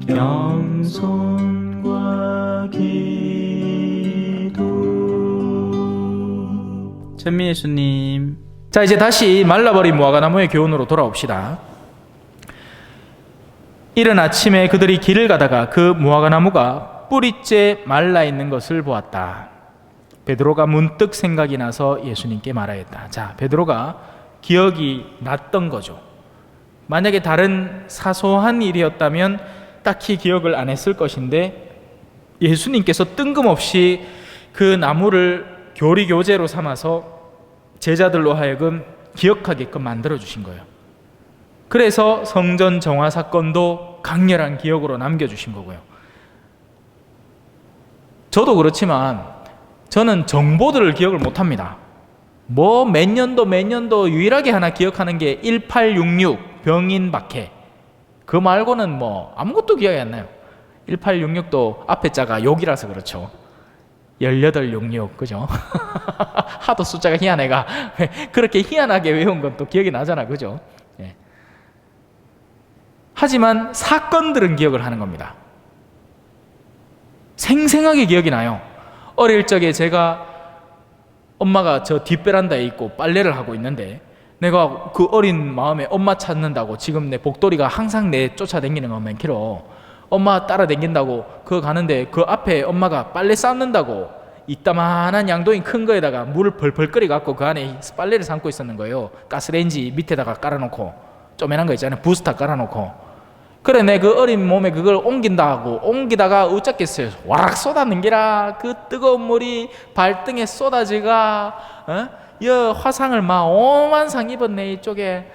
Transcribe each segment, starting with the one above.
겸손과 기도. 천미 예수님. 자, 이제 다시 말라버린 무화과나무의 교훈으로 돌아옵시다. 이른 아침에 그들이 길을 가다가 그 무화과나무가 뿌리째 말라 있는 것을 보았다. 베드로가 문득 생각이 나서 예수님께 말하였다. 자, 베드로가 기억이 났던 거죠. 만약에 다른 사소한 일이었다면 딱히 기억을 안 했을 것인데, 예수님께서 뜬금없이 그 나무를 교리교재로 삼아서 제자들로 하여금 기억하게끔 만들어주신 거예요. 그래서 성전 정화 사건도 강렬한 기억으로 남겨주신 거고요. 저도 그렇지만 저는 정보들을 기억을 못합니다. 뭐 몇 년도 유일하게 하나 기억하는 게 1866 병인박해. 그 말고는 뭐 아무것도 기억이 안 나요. 1866도 앞에 자가 욕이라서 그렇죠. 1866, 그죠? 하도 숫자가 희한해가 그렇게 희한하게 외운 건 또 기억이 나잖아, 그죠? 예. 하지만 사건들은 기억을 하는 겁니다. 생생하게 기억이 나요. 어릴 적에 제가 엄마가 저 뒷베란다에 있고 빨래를 하고 있는데, 내가 그 어린 마음에 엄마 찾는다고, 지금 내 복돌이가 항상 내 쫓아다니는 것만 키로 엄마 따라다닌다고 그거 가는데, 그 앞에 엄마가 빨래 쌓는다고 이따만한 양동이 큰 거에다가 물을 벌벌 끓여 갖고 그 안에 빨래를 삶고 있었는 거예요. 가스레인지 밑에다가 깔아놓고, 쪼매난 거 있잖아요, 부스타 깔아놓고. 그래, 내 그 어린 몸에 그걸 옮긴다고 옮기다가 어쩌겠어요, 와락 쏟아는 게라. 그 뜨거운 물이 발등에 쏟아지가 여 화상을 막 오만상 입었네 이쪽에.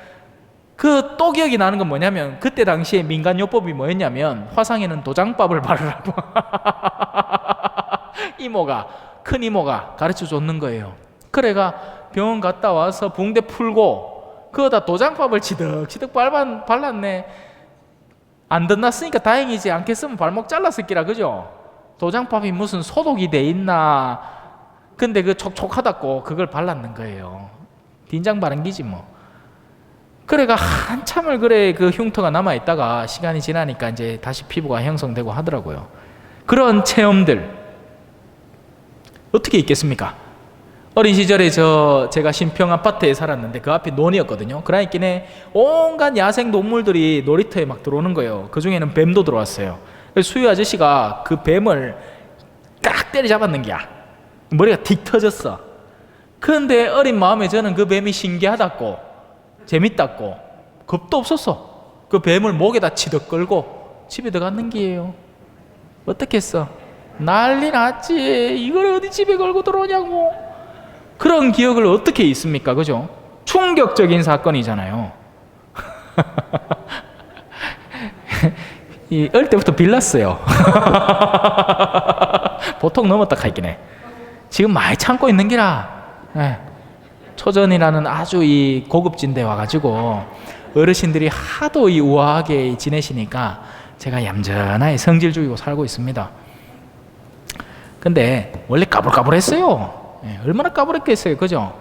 그 또 기억이 나는 건 뭐냐면, 그때 당시에 민간요법이 뭐였냐면 화상에는 도장밥을 바르라고 이모가, 큰 이모가 가르쳐 줬는 거예요. 그래가 병원 갔다 와서 붕대 풀고 그거다 도장밥을 치득치득 발랐네. 안 덧났으니까 다행이지, 않겠으면 발목 잘랐을 기라, 그죠? 도장밥이 무슨 소독이 돼 있나. 근데 그 촉촉하다고 그걸 발랐는 거예요. 딘장 바른 기지 뭐. 그래가 한참을 그래 그 흉터가 남아있다가 시간이 지나니까 이제 다시 피부가 형성되고 하더라고요. 그런 체험들 어떻게 있겠습니까? 어린 시절에 제가 신평 아파트에 살았는데 그 앞이 논이었거든요. 그러니까 온갖 야생 동물들이 놀이터에 막 들어오는 거예요. 그 중에는 뱀도 들어왔어요. 수유 아저씨가 그 뱀을 깍 때려잡았는 게야. 머리가 틱 터졌어. 그런데 어린 마음에 저는 그 뱀이 신기하다고, 재밌다고, 겁도 없었어. 그 뱀을 목에다 치덕 끌고 집에 들어갔는 게예요. 어떻겠어? 난리 났지. 이걸 어디 집에 걸고 들어오냐고. 그런 기억을 어떻게 있습니까? 그죠? 충격적인 사건이잖아요. 어릴 때부터 빌랐어요. 보통 넘었다 카이기네. 지금 많이 참고 있는 기라. 초전이라는 아주 이 고급진 데 와가지고 어르신들이 하도 이 우아하게 지내시니까 제가 얌전하게 성질 죽이고 살고 있습니다. 근데 원래 까불까불했어요. 얼마나 까불했겠어요, 그죠?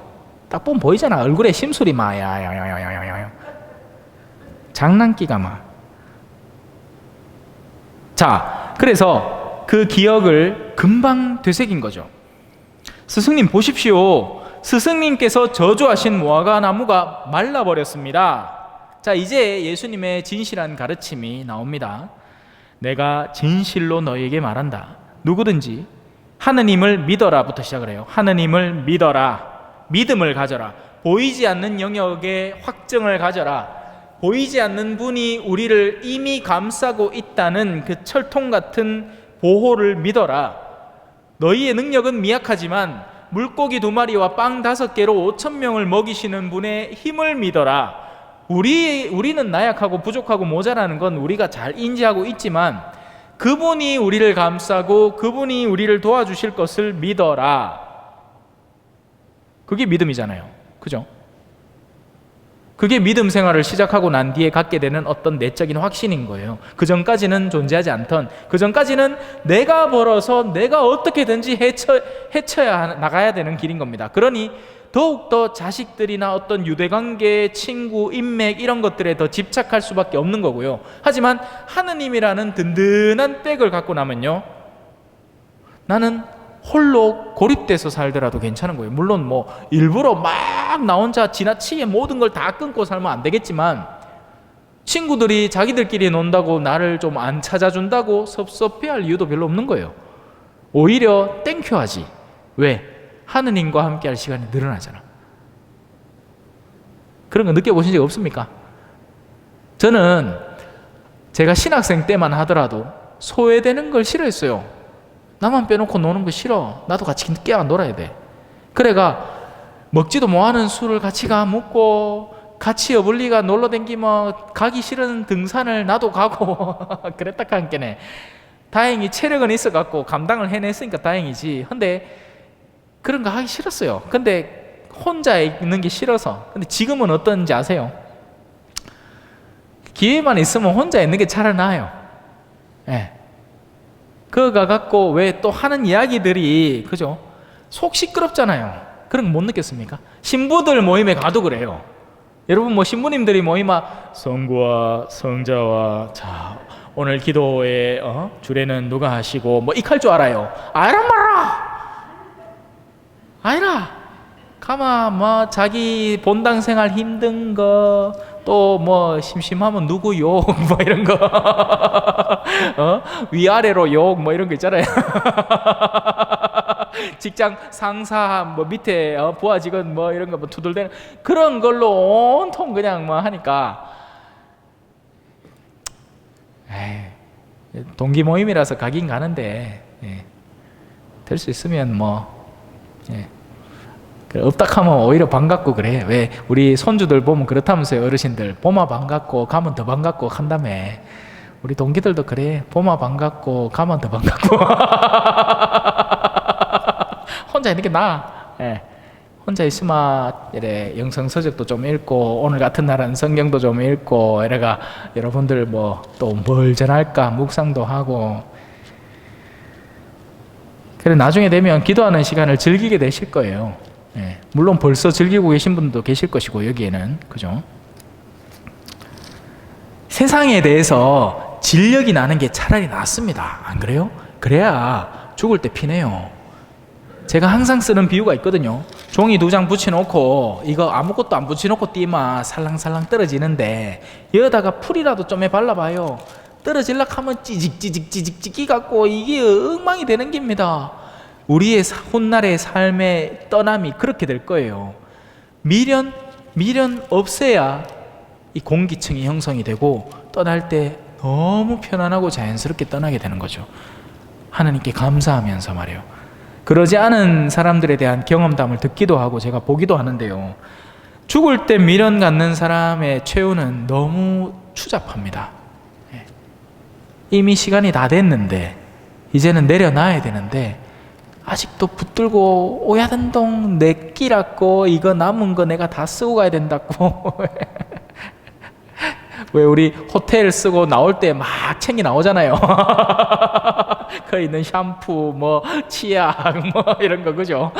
딱 보면 보이잖아. 얼굴에 심술이 막 야야야야야야, 장난기가 막. 자, 그래서 그 기억을 금방 되새긴 거죠. 스승님 보십시오. 스승님께서 저주하신 무화과 나무가 말라버렸습니다. 자, 이제 예수님의 진실한 가르침이 나옵니다. 내가 진실로 너희에게 말한다. 누구든지 하느님을 믿어라부터 시작을 해요. 하느님을 믿어라. 믿음을 가져라. 보이지 않는 영역에 확증을 가져라. 보이지 않는 분이 우리를 이미 감싸고 있다는 그 철통 같은 보호를 믿어라. 너희의 능력은 미약하지만 물고기 2마리와 빵 5개로 5,000명을 먹이시는 분의 힘을 믿어라. 우리는 나약하고 부족하고 모자라는 건 우리가 잘 인지하고 있지만 그분이 우리를 감싸고 그분이 우리를 도와주실 것을 믿어라. 그게 믿음이잖아요, 그죠? 그게 믿음 생활을 시작하고 난 뒤에 갖게 되는 어떤 내적인 확신인 거예요. 그 전까지는 존재하지 않던, 그 전까지는 내가 벌어서 내가 어떻게든지 헤쳐야 나가야 되는 길인 겁니다. 그러니 더욱더 자식들이나 어떤 유대관계, 친구, 인맥 이런 것들에 더 집착할 수밖에 없는 거고요. 하지만 하느님이라는 든든한 백을 갖고 나면요, 나는 홀로 고립돼서 살더라도 괜찮은 거예요. 물론 뭐 일부러 막 나 혼자 지나치게 모든 걸 다 끊고 살면 안 되겠지만, 친구들이 자기들끼리 논다고 나를 좀 안 찾아준다고 섭섭해할 이유도 별로 없는 거예요. 오히려 땡큐하지. 왜? 하느님과 함께할 시간이 늘어나잖아. 그런 거 느껴보신 적 없습니까? 저는 제가 신학생 때만 하더라도 소외되는 걸 싫어했어요. 나만 빼놓고 노는 거 싫어. 나도 같이 깨어 놀아야 돼. 그래가 먹지도 못하는 술을 같이 가 먹고, 같이 어블리가 놀러 댕기면 가기 싫은 등산을 나도 가고 그랬다 한께네. 다행히 체력은 있어갖고 감당을 해냈으니까 다행이지. 근데 그런 거 하기 싫었어요. 근데 혼자 있는 게 싫어서. 근데 지금은 어떤지 아세요? 기회만 있으면 혼자 있는 게 차라리 나아요. 예. 그거 갖고 왜 또 하는 이야기들이, 그죠? 속 시끄럽잖아요. 그런 거 못 느꼈습니까? 신부들 모임에 가도 그래요. 여러분 뭐 신부님들이 모이면 성부와 성자와 자 오늘 기도의 주례는 누가 하시고 뭐 이칼 줄 알아요. 알란 말아. 아니라 가마 뭐 자기 본당 생활 힘든 거, 또 뭐 심심하면 누구 욕 뭐 이런 거 위아래로 욕 뭐 이런 거 있잖아요. 직장 상사 뭐 밑에 부하 직원 뭐 이런 거 뭐 투덜대는 그런 걸로 온통 그냥 뭐 하니까, 에이, 동기 모임이라서 가긴 가는데, 될 수 있으면 뭐 없다 하면 오히려 반갑고 그래. 왜 우리 손주들 보면 그렇다면서요. 어르신들 보마 반갑고 가면 더 반갑고 한다며. 우리 동기들도 그래. 보마 반갑고 가면 더 반갑고 혼자 있는 게 나아. 혼자 있으면 이래 영성서적도 좀 읽고 오늘 같은 날은 성경도 좀 읽고 이래가 여러분들 뭐 또 뭘 전할까 묵상도 하고, 그래 나중에 되면 기도하는 시간을 즐기게 되실 거예요. 물론 벌써 즐기고 계신 분도 계실 것이고 여기에는, 그죠? 세상에 대해서 진력이 나는 게 차라리 낫습니다. 안 그래요? 그래야 죽을 때 피네요. 제가 항상 쓰는 비유가 있거든요. 종이 2장 붙여놓고 이거 아무것도 안 붙여놓고 뛰면 살랑살랑 떨어지는데, 여기다가 풀이라도 좀 발라봐요. 떨어질라 하면 찌직찌직찌직찌기 갖고 이게 엉망이 되는 겁니다. 우리의 훗날의 삶의 떠남이 그렇게 될 거예요. 미련 없애야 이 공기층이 형성이 되고 떠날 때 너무 편안하고 자연스럽게 떠나게 되는 거죠. 하나님께 감사하면서 말이에요. 그러지 않은 사람들에 대한 경험담을 듣기도 하고 제가 보기도 하는데요. 죽을 때 미련 갖는 사람의 최후는 너무 추잡합니다. 이미 시간이 다 됐는데 이제는 내려놔야 되는데 아직도 붙들고 오야된동 내 끼라고 이거 남은 거 내가 다 쓰고 가야 된다고 왜 우리 호텔 쓰고 나올 때 막 챙겨 나오잖아요. 그 있는 샴푸 뭐 치약 뭐 이런 거, 그죠?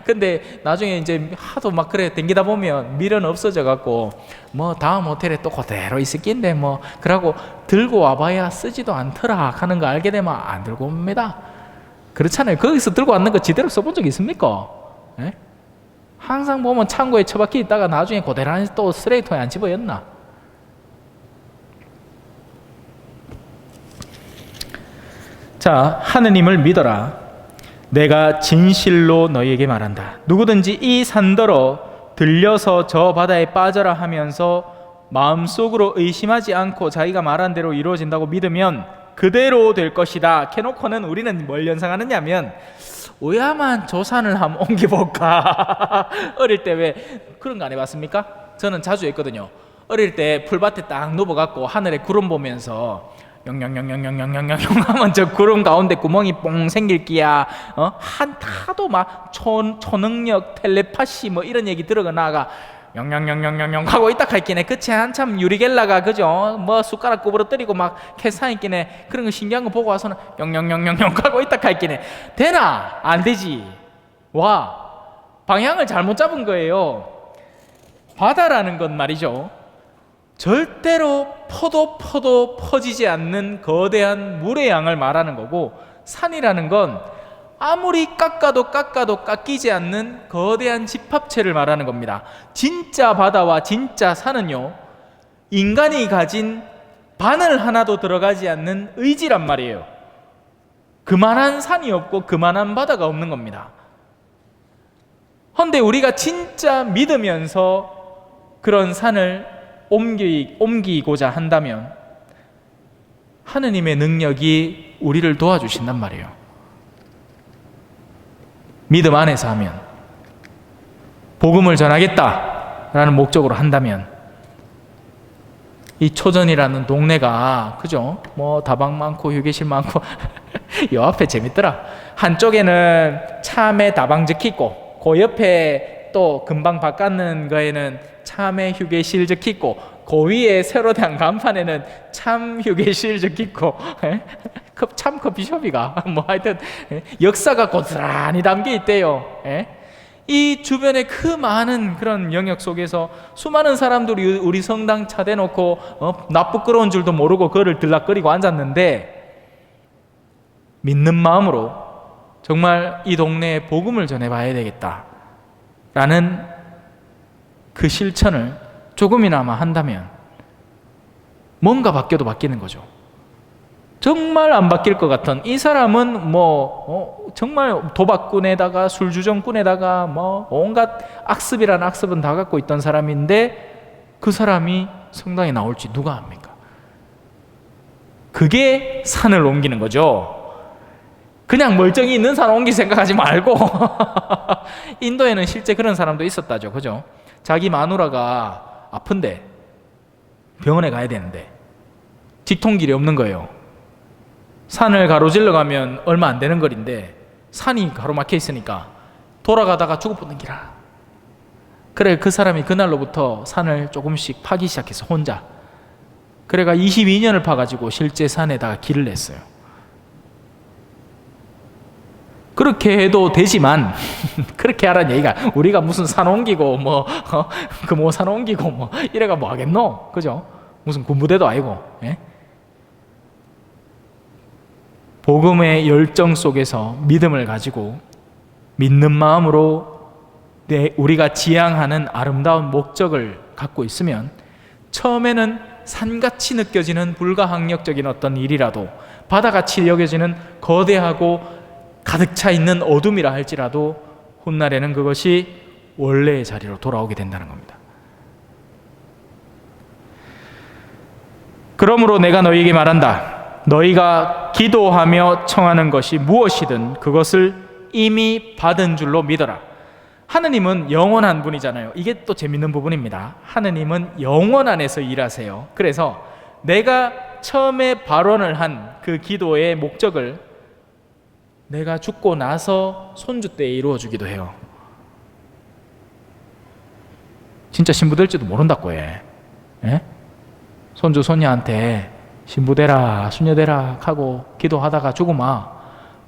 근데 나중에 이제 하도 막 그래 댕기다 보면 미련 없어져 갖고 뭐 다음 호텔에 또 그대로 있을 낀데 뭐 그러고 들고 와봐야 쓰지도 않더라 하는 거 알게 되면 안 들고 옵니다. 그렇잖아요. 거기서 들고 왔는 거 지대로 써본 적 있습니까? 항상 보면 창고에 처박혀 있다가 나중에 그대로 또 쓰레기통에 안 집어였나? 자, 하느님을 믿어라. 내가 진실로 너희에게 말한다. 누구든지 이 산더러 들려서 저 바다에 빠져라 하면서 마음속으로 의심하지 않고 자기가 말한 대로 이루어진다고 믿으면 그대로 될 것이다. 캐놓고는 우리는 뭘 연상하느냐면 오야만 저 산을 한번 옮겨볼까. 어릴 때 왜 그런 거 안 해봤습니까? 저는 자주 했거든요. 어릴 때 풀밭에 딱 누워갖고 하늘에 구름 보면서 영영영영영영영영 하면 저 구름 가운데 구멍이 뽕 생길 끼야. 한타도 막 초능력 텔레파시 뭐 이런 얘기 들어가 나가 영영영영영 하고 있다 할기네. 그치 한참 유리겔라가 그죠? 뭐 숟가락 구부러뜨리고 막 캐사 있기네. 그런 거 신기한 거 보고 와서는 영영영영영 하고 있다 할기네. 되나? 안 되지. 와, 방향을 잘못 잡은 거예요. 바다라는 건 말이죠, 절대로 퍼도 퍼지지 않는 거대한 물의 양을 말하는 거고, 산이라는 건 아무리 깎아도 깎이지 않는 거대한 집합체를 말하는 겁니다. 진짜 바다와 진짜 산은요, 인간이 가진 바늘 하나도 들어가지 않는 의지란 말이에요. 그만한 산이 없고 그만한 바다가 없는 겁니다. 그런데 우리가 진짜 믿으면서 그런 산을 옮기고자 한다면 하느님의 능력이 우리를 도와주신단 말이에요. 믿음 안에서 하면, 복음을 전하겠다라는 목적으로 한다면, 이 초전이라는 동네가 그죠? 뭐 다방 많고 휴게실 많고 요 앞에 재밌더라. 한쪽에는 참외 다방 적혀있고, 그 옆에 또 금방 바꿨는 거에는 참외 휴게실 적혀있고, 그 위에 새로 된 간판에는 참 휴게실 적혀있고, 참 커피숍이가 뭐 하여튼 역사가 고스란히 담겨 있대요. 이 주변에 그 많은 그런 영역 속에서 수많은 사람들이 우리 성당 차대놓고 나 부끄러운 줄도 모르고 그를 들락거리고 앉았는데, 믿는 마음으로 정말 이 동네에 복음을 전해봐야 되겠다라는 그 실천을 조금이나마 한다면 뭔가 바뀌어도 바뀌는 거죠. 정말 안 바뀔 것 같은 이 사람은 정말 도박꾼에다가 술주정꾼에다가 온갖 악습이란 악습은 다 갖고 있던 사람인데, 그 사람이 성당에 나올지 누가 압니까? 그게 산을 옮기는 거죠. 그냥 멀쩡히 있는 산 옮길 생각하지 말고 인도에는 실제 그런 사람도 있었다죠. 그죠? 자기 마누라가 아픈데 병원에 가야 되는데 직통길이 없는 거예요. 산을 가로질러 가면 얼마 안 되는 거리인데 산이 가로막혀 있으니까 돌아가다가 죽어보는 기라. 그래, 그 사람이 그날로부터 산을 조금씩 파기 시작해서 혼자. 그래가 22년을 파가지고 실제 산에다가 길을 냈어요. 그렇게 해도 되지만 그렇게 하라는 얘기가, 우리가 무슨 산 옮기고 금오산 옮기고 이래가 뭐 하겠노? 그죠? 무슨 군부대도 아니고. 복음의 열정 속에서 믿음을 가지고 믿는 마음으로 우리가 지향하는 아름다운 목적을 갖고 있으면, 처음에는 산같이 느껴지는 불가항력적인 어떤 일이라도, 바다같이 여겨지는 거대하고 가득 차 있는 어둠이라 할지라도 훗날에는 그것이 원래의 자리로 돌아오게 된다는 겁니다. 그러므로 내가 너희에게 말한다. 너희가 기도하며 청하는 것이 무엇이든 그것을 이미 받은 줄로 믿어라. 하느님은 영원한 분이잖아요. 이게 또 재밌는 부분입니다. 하느님은 영원 안에서 일하세요. 그래서 내가 처음에 발언을 한 그 기도의 목적을 내가 죽고 나서 손주 때에 이루어주기도 해요. 진짜 신부 될지도 모른다고 해. 손주 손녀한테 신부 되라 수녀 되라 하고 기도하다가 죽으마,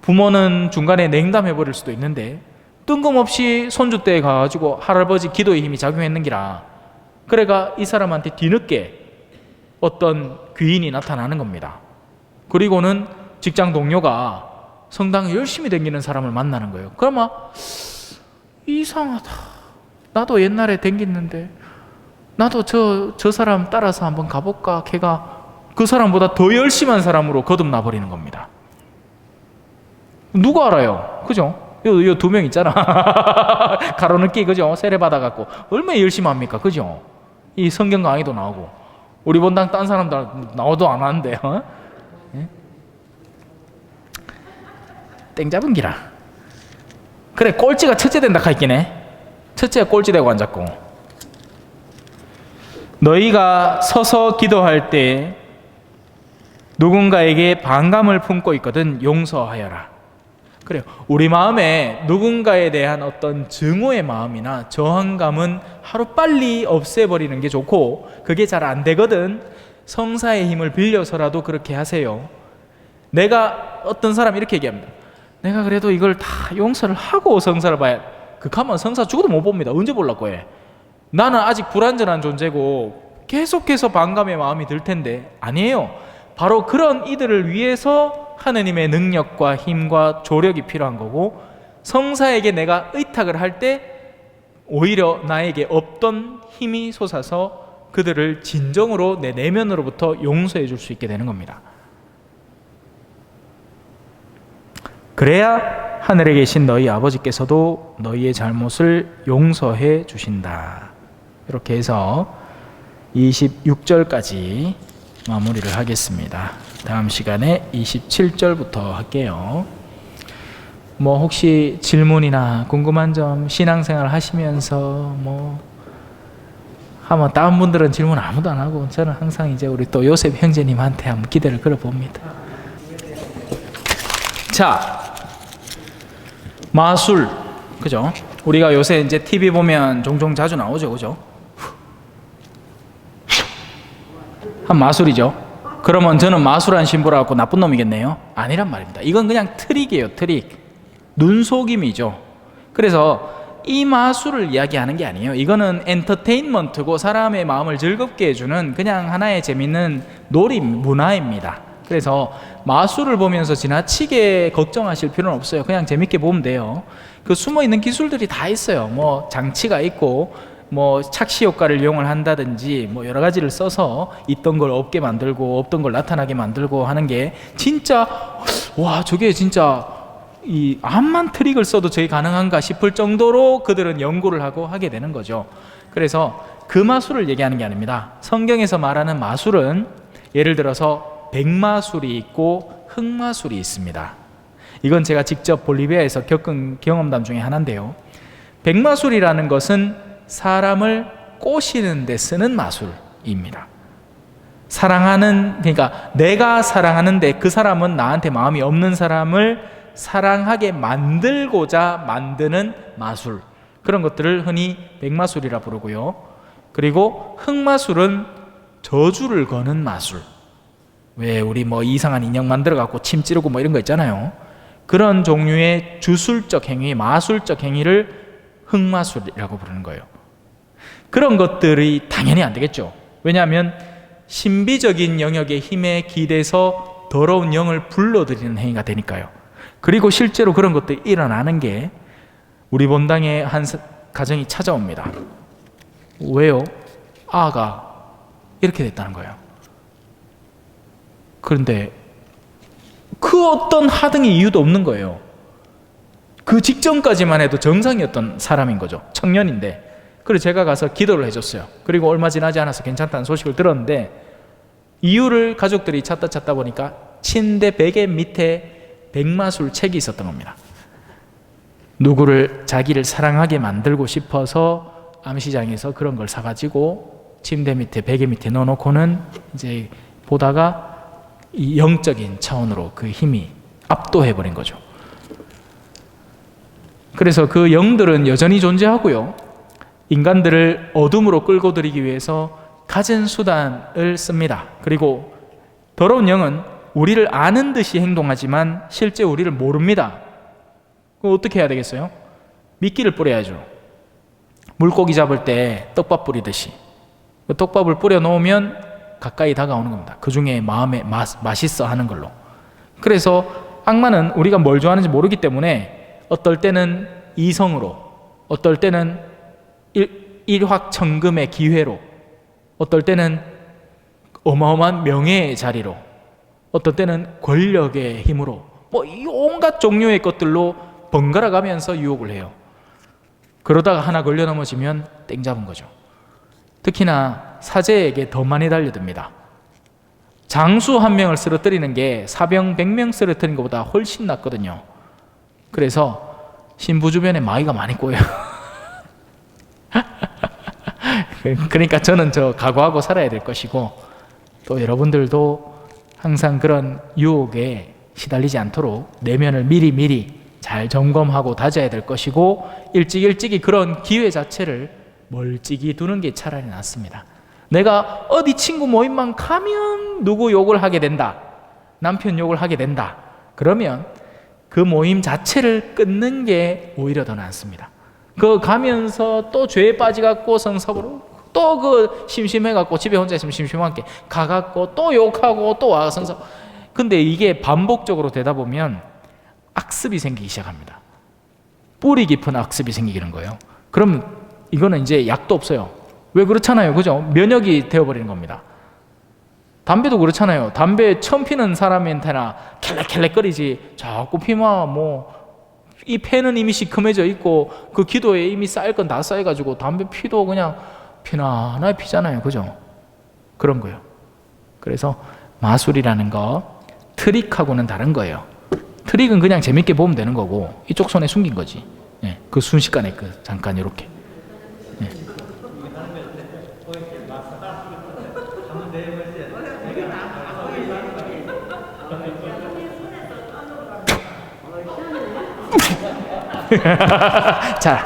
부모는 중간에 냉담해 버릴 수도 있는데 뜬금없이 손주 때에 가가지고 할아버지 기도의 힘이 작용했는기라. 그래가 이 사람한테 뒤늦게 어떤 귀인이 나타나는 겁니다. 그리고는 직장 동료가 성당에 열심히 다니는 사람을 만나는 거예요. 그러면 이상하다, 나도 옛날에 다녔는데 나도 저 사람 따라서 한번 가볼까. 걔가 그 사람보다 더 열심한 사람으로 거듭나 버리는 겁니다. 누가 알아요? 그죠? 요 두 명 있잖아. 가로늦기, 그죠? 세례 받아갖고 얼마나 열심히 합니까? 그죠? 이 성경 강의도 나오고 우리 본당 딴 사람들 나오도 안 하는데 땡 잡은 기라. 그래, 꼴찌가 첫째 된다 카있긴 해. 첫째가 꼴찌 되고 앉았고, 너희가 서서 기도할 때 누군가에게 반감을 품고 있거든 용서하여라. 그래요. 우리 마음에 누군가에 대한 어떤 증오의 마음이나 저항감은 하루빨리 없애버리는 게 좋고, 그게 잘 안 되거든. 성사의 힘을 빌려서라도 그렇게 하세요. 내가 어떤 사람이 이렇게 얘기합니다. 내가 그래도 이걸 다 용서를 하고 성사를 봐야, 극하면 성사 죽어도 못 봅니다. 언제 보려고 해. 나는 아직 불완전한 존재고 계속해서 반감의 마음이 들 텐데. 아니에요. 바로 그런 이들을 위해서 하느님의 능력과 힘과 조력이 필요한 거고, 성사에게 내가 의탁을 할 때 오히려 나에게 없던 힘이 솟아서 그들을 진정으로 내 내면으로부터 용서해 줄 수 있게 되는 겁니다. 그래야 하늘에 계신 너희 아버지께서도 너희의 잘못을 용서해 주신다. 이렇게 해서 26절까지 마무리를 하겠습니다. 다음 시간에 27절부터 할게요. 뭐 혹시 질문이나 궁금한 점, 신앙생활 하시면서 하면 다른 분들은 질문 아무도 안 하고, 저는 항상 이제 우리 또 요셉 형제님한테 한번 기대를 걸어봅니다. 자, 마술, 그죠? 우리가 요새 이제 TV 보면 종종 자주 나오죠, 그죠? 한 마술이죠. 그러면 저는 마술한 신부라 갖고 나쁜 놈이겠네요? 아니란 말입니다. 이건 그냥 트릭이에요, 트릭. 눈속임이죠. 그래서 이 마술을 이야기하는 게 아니에요. 이거는 엔터테인먼트고 사람의 마음을 즐겁게 해주는 그냥 하나의 재밌는 놀이 문화입니다. 그래서 마술을 보면서 지나치게 걱정하실 필요는 없어요. 그냥 재밌게 보면 돼요. 그 숨어있는 기술들이 다 있어요. 뭐 장치가 있고, 뭐 착시 효과를 이용을 한다든지, 뭐 여러 가지를 써서 있던 걸 없게 만들고 없던 걸 나타나게 만들고 하는 게 진짜, 와, 저게 진짜 이 암만 트릭을 써도 저게 가능한가 싶을 정도로 그들은 연구를 하고 하게 되는 거죠. 그래서 그 마술을 얘기하는 게 아닙니다. 성경에서 말하는 마술은 예를 들어서 백마술이 있고 흑마술이 있습니다. 이건 제가 직접 볼리비아에서 겪은 경험담 중에 하나인데요. 백마술이라는 것은 사람을 꼬시는 데 쓰는 마술입니다. 그러니까 내가 사랑하는데 그 사람은 나한테 마음이 없는 사람을 사랑하게 만들고자 만드는 마술, 그런 것들을 흔히 백마술이라 부르고요. 그리고 흑마술은 저주를 거는 마술. 왜 우리 뭐 이상한 인형 만들어 갖고 침 찌르고 뭐 이런 거 있잖아요. 그런 종류의 주술적 행위, 마술적 행위를 흑마술이라고 부르는 거예요. 그런 것들이 당연히 안 되겠죠. 왜냐하면 신비적인 영역의 힘에 기대서 더러운 영을 불러들이는 행위가 되니까요. 그리고 실제로 그런 것들이 일어나는 게 우리 본당에 한 가정이 찾아옵니다. 왜요? 아가 이렇게 됐다는 거예요. 그런데 그 어떤 하등의 이유도 없는 거예요. 그 직전까지만 해도 정상이었던 사람인 거죠. 청년인데. 그래서 제가 가서 기도를 해줬어요. 그리고 얼마 지나지 않아서 괜찮다는 소식을 들었는데, 이유를 가족들이 찾다 보니까 침대 베개 밑에 백마술 책이 있었던 겁니다. 누구를 자기를 사랑하게 만들고 싶어서 암시장에서 그런 걸 사가지고 침대 밑에 베개 밑에 넣어놓고는 이제 보다가 이 영적인 차원으로 그 힘이 압도해버린 거죠. 그래서 그 영들은 여전히 존재하고요. 인간들을 어둠으로 끌고 들이기 위해서 갖은 수단을 씁니다. 그리고 더러운 영은 우리를 아는 듯이 행동하지만 실제 우리를 모릅니다. 그럼 어떻게 해야 되겠어요? 미끼를 뿌려야죠. 물고기 잡을 때 떡밥 뿌리듯이. 그 떡밥을 뿌려 놓으면 가까이 다가오는 겁니다. 그 중에 마음에 맛있어 하는 걸로. 그래서 악마는 우리가 뭘 좋아하는지 모르기 때문에 어떨 때는 이성으로, 어떨 때는 일확천금의 기회로, 어떨 때는 어마어마한 명예의 자리로, 어떨 때는 권력의 힘으로, 뭐 이 온갖 종류의 것들로 번갈아 가면서 유혹을 해요. 그러다가 하나 걸려 넘어지면 땡 잡은 거죠. 특히나 사제에게 더 많이 달려듭니다. 장수 한 명을 쓰러뜨리는 게 사병 100명 쓰러뜨리는 것보다 훨씬 낫거든요. 그래서 신부 주변에 마귀가 많이 꼬여요. 그러니까 저는 각오하고 살아야 될 것이고, 또 여러분들도 항상 그런 유혹에 시달리지 않도록 내면을 미리 잘 점검하고 다져야 될 것이고 일찍이 그런 기회 자체를 멀찍이 두는 게 차라리 낫습니다. 내가 어디 친구 모임만 가면 누구 욕을 하게 된다, 남편 욕을 하게 된다, 그러면 그 모임 자체를 끊는 게 오히려 더 낫습니다. 그 가면서 또 죄에 빠져갖고 성섭으로 또 그 심심해갖고 집에 혼자 있으면 심심하게 가갖고 또 욕하고 또 와서 성섭. 근데 이게 반복적으로 되다 보면 악습이 생기기 시작합니다. 뿌리 깊은 악습이 생기는 거예요. 그럼 이거는 이제 약도 없어요. 왜 그렇잖아요, 그죠? 면역이 되어버리는 겁니다. 담배도 그렇잖아요. 담배 처음 피는 사람한테나 켈렉켈렉거리지 자꾸 피면 이 폐는 이미 시커매져 있고 그 기도에 이미 쌓일 건 다 쌓여가지고 담배 피도 그냥 편안하게 피잖아요, 그죠? 그런 거예요. 그래서 마술이라는 거 트릭하고는 다른 거예요. 트릭은 그냥 재밌게 보면 되는 거고 이쪽 손에 숨긴 거지. 예, 그 순식간에 잠깐 이렇게. 예. 자,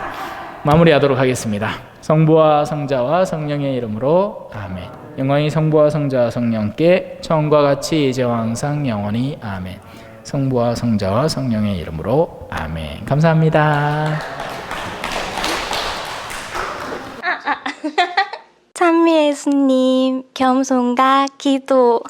마무리하도록 하겠습니다. 성부와 성자와 성령의 이름으로 아멘. 영광이 성부와 성자와 성령께 처음과 같이 이제와 항상 영원히 아멘. 성부와 성자와 성령의 이름으로 아멘. 감사합니다. 찬미 예수님, 겸손과 기도.